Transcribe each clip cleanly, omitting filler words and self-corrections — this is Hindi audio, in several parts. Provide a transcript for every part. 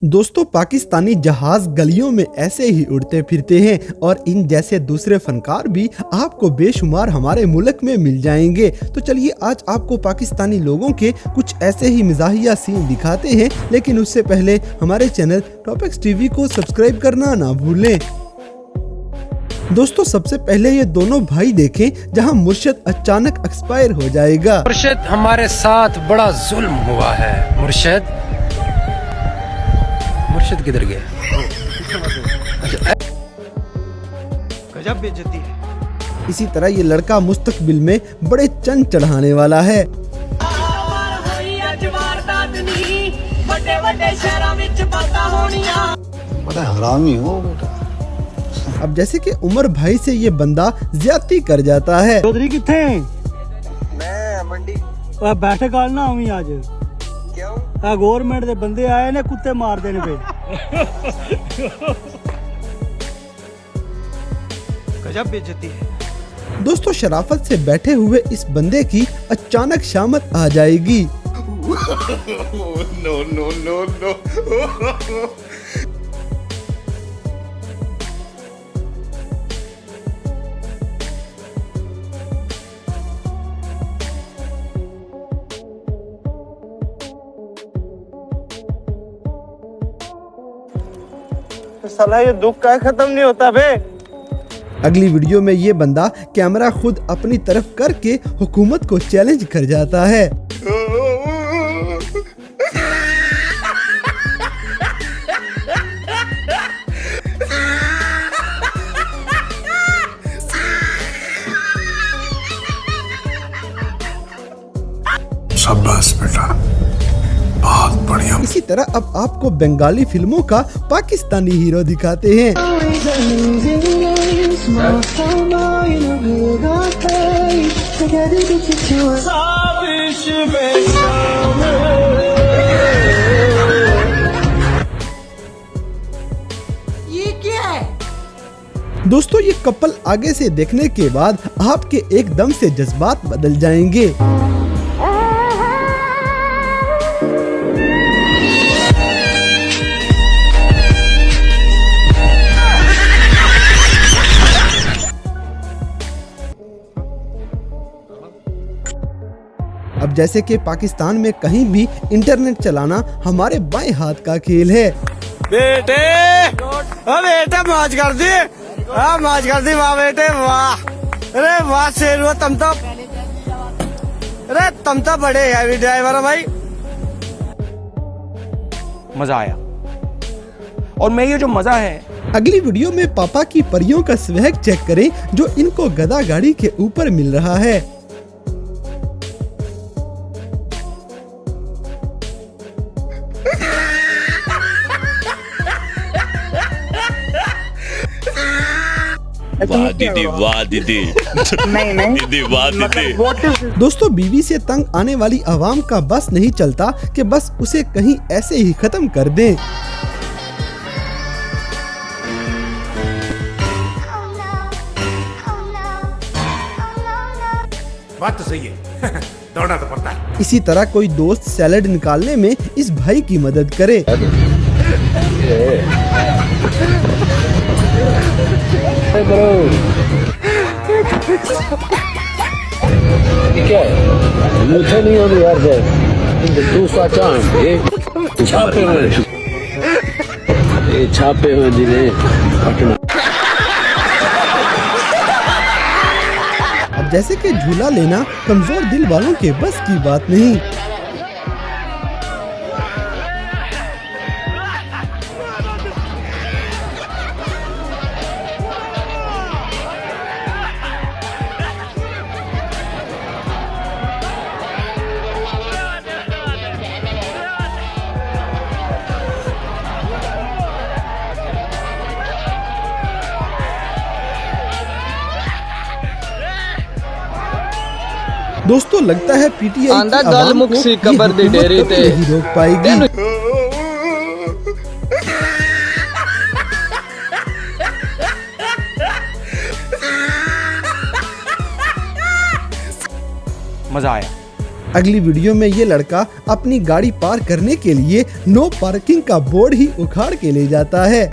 दोस्तों, पाकिस्तानी जहाज गलियों में ऐसे ही उड़ते फिरते हैं और इन जैसे दूसरे फनकार भी आपको बेशुमार हमारे मुल्क में मिल जाएंगे। तो चलिए आज आपको पाकिस्तानी लोगों के कुछ ऐसे ही मिजाहिया सीन दिखाते हैं, लेकिन उससे पहले हमारे चैनल टॉपिक्स टीवी को सब्सक्राइब करना ना भूलें। दोस्तों, सबसे पहले ये दोनों भाई देखें जहां मुर्शद अचानक एक्सपायर हो जाएगा। मुर्शद, हमारे साथ बड़ा जुल्म हुआ है। मुर्शद किधर गया? गजब बेइज्जती है। इसी तरह ये लड़का मुस्तकबिल में बड़े चंद चढ़ाने वाला है। बड़ा हरामी हो बेटा। अब जैसे कि उमर भाई से ये बंदा ज्यादती कर जाता है। चौधरी किथे? मैं मंडी। बैठक ना आवी आज। क्यों? गवर्नमेंट दे बंदे आए ने, कुत्ते मार देने पे। गजब बेइज्जती है। दोस्तों, शराफत से बैठे हुए इस बंदे की अचानक शामत आ जाएगी। No no no no. साला ये दुख का खत्म नहीं होता बे। अगली वीडियो में ये बंदा कैमरा खुद अपनी तरफ करके हुकूमत को चैलेंज कर जाता है। शाबाश बेटा, बहुत बढ़िया। इसी तरह अब आपको बंगाली फिल्मों का पाकिस्तानी हीरो दिखाते हैं। ये क्या है? दोस्तों, ये कपल आगे से देखने के बाद आपके एकदम से जज्बात बदल जाएंगे। अब जैसे कि पाकिस्तान में कहीं भी इंटरनेट चलाना हमारे बाएं हाथ का खेल है। बेटे बेटे मौज कर दी। मौज कर दी। वाह बेटे वाह। अरे वाह शेर, तुम तो बड़े हैवी ड्राइवर हो भाई। मजा आया। और मैं ये जो मजा है, अगली वीडियो में पापा की परियों का स्वैग चेक करें जो इनको गधा गाड़ी के ऊपर मिल रहा है। वाह दीदी, वाह दीदी। नहीं दीदी, वाह दीदी। दोस्तों, बीवी से तंग आने वाली आवाम का बस नहीं चलता कि बस उसे कहीं ऐसे ही खत्म कर दें। बात तो सही है। दौड़ना तो पड़ता है। इसी तरह कोई दोस्त सैलेड निकालने में इस भाई की मदद करे। क्या है? मुझे नहीं होनी यार दूसरा चांस छापे हुए जिन्हें पटना। अब जैसे कि झूला लेना कमजोर दिल वालों के बस की बात नहीं। दोस्तों, लगता है पीटीआई की आवाम को ये हुकूमत कभी नहीं रोक पाएगी। मजा आया। अगली वीडियो में ये लड़का अपनी गाड़ी पार्क करने के लिए नो पार्किंग का बोर्ड ही उखाड़ के ले जाता है।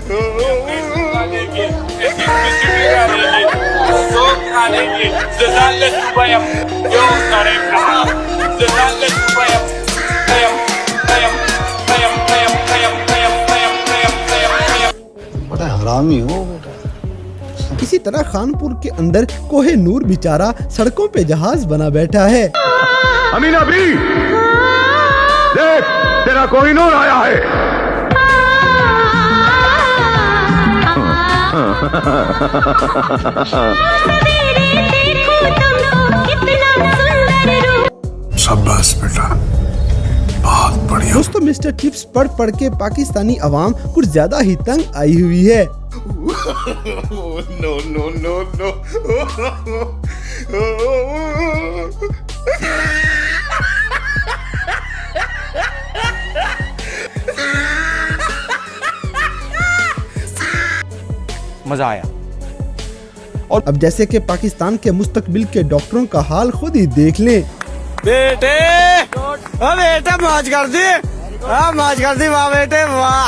बड़ा हरामी हो बेटा। इसी तरह खानपुर के अंदर कोहे नूर बेचारा सड़कों पे जहाज बना बैठा है। अमीना भी देख, तेरा कोहिनूर आया है। शाबाश बेटा, बहुत बढ़िया। दोस्तों मिस्टर चिप्स पढ़ पढ़ के पाकिस्तानी अवाम कुछ ज्यादा ही तंग आई हुई है। No no no no. मजा आया। और अब जैसे कि पाकिस्तान के मुस्तकबिल के डॉक्टरों का हाल खुद ही देख लें। बेटे बेटे मौज कर दी, मौज कर दी, वाह बेटे वाह।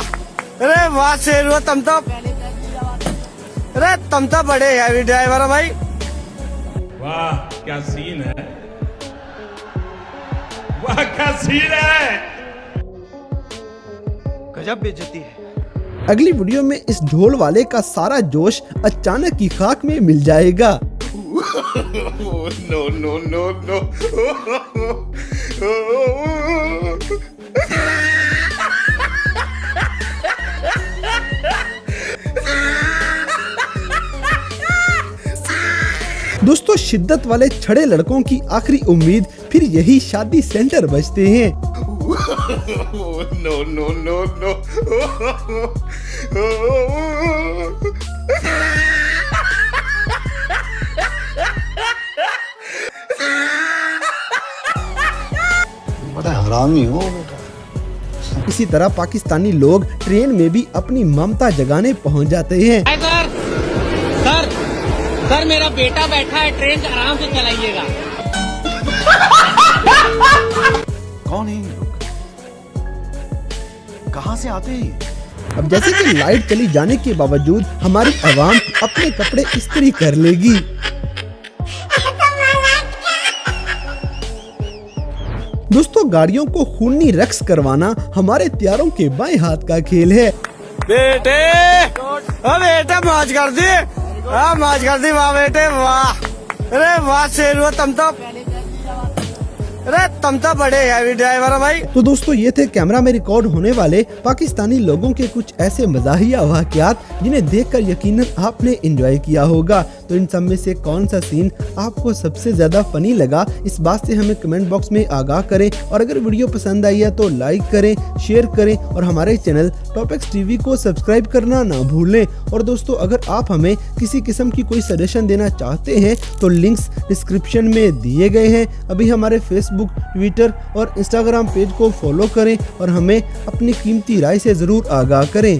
अरे वाह शेर हुआ तुम तो, अरे तुम तो बड़े हैवी ड्राइवर हो भाई। वाह क्या सीन है, वाह क्या सीन है। गजब बेइज्जती है। अगली वीडियो में इस ढोल वाले का सारा जोश अचानक ही खाक में मिल जाएगा। No no no no. दोस्तों शिद्दत वाले छड़े लड़कों की आखिरी उम्मीद फिर यही शादी सेंटर बचते हैं। No no no no. बड़ा हरामी हो बेटा। इसी तरह पाकिस्तानी लोग ट्रेन में भी अपनी ममता जगाने पहुंच जाते हैं। सर सर मेरा बेटा बैठा है, ट्रेन आराम से चलाइएगा। कौन है ये लोग, कहाँ से आते हैं? अब जैसे कि लाइट चली जाने के बावजूद हमारी आवाम अपने कपड़े इस्त्री कर लेगी। दोस्तों गाड़ियों को खूनी रक्स करवाना हमारे त्यारों के बाएं हाथ का खेल है। बेटे बेटे मौज कर दी, मौज कर दी, वाह बेटे वाह। अरे वाह शेर हुआ तुम तो, अरे तुम तो बड़े हैवी ड्राइवर हो भाई। तो दोस्तों ये थे कैमरा में रिकॉर्ड होने वाले पाकिस्तानी लोगों के कुछ ऐसे मज़ाहिया वाक़यात जिन्हें देखकर यकीनन आपने एंजॉय किया होगा। तो इन सब में से कौन सा सीन आपको सबसे ज्यादा फनी लगा, इस बात से हमें कमेंट बॉक्स में आगाह करें। और अगर वीडियो पसंद आई है तो लाइक करें, शेयर करें और हमारे चैनल टॉपिक्स टीवी को सब्सक्राइब करना ना भूलें। और दोस्तों अगर आप हमें किसी किस्म की कोई सजेशन देना चाहते हैं तो लिंक्स डिस्क्रिप्शन में दिए गए हैं। अभी हमारे फेसबुक, ट्विटर और इंस्टाग्राम पेज को फॉलो करें और हमें अपनी कीमती राय से जरूर आगाह करें।